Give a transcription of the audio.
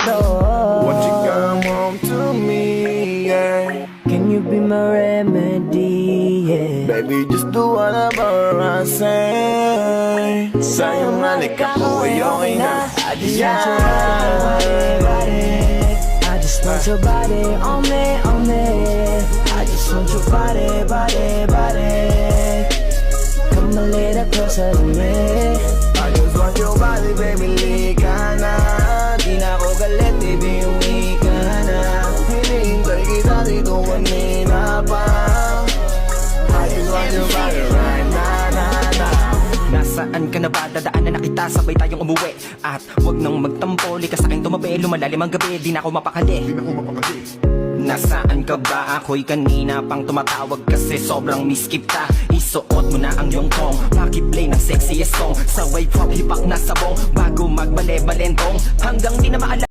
Won't you come home to me, yeah? Can you be my remedy, yeah? Baby, just do whatever I say. Sa'yo malik ako ay okay na. I just want your body. I just want your body on me, on me. I just want your body. Come a little closer to me. I just want your body, baby, lika na. Di na ako galit, baby, uwi ka na. Hinihintay kita dito kanina pa. I just want your body right na. Nasaan ka na ba? Dadaanan na kita, sabay tayong umuwi. At wag nang magtampo, lika sa'kin tumabi. Lumalalim ang gabi, di na ako mapakali. Nasaan ka ba? Ako'y kanina pang tumatawag kasi sobrang miss kita. Isuot mo na ang iyong tong, pakiplay ng sexiest song. Sa wave pop, hipak na sabong, bago magbale-balentong. Hanggang di na maalala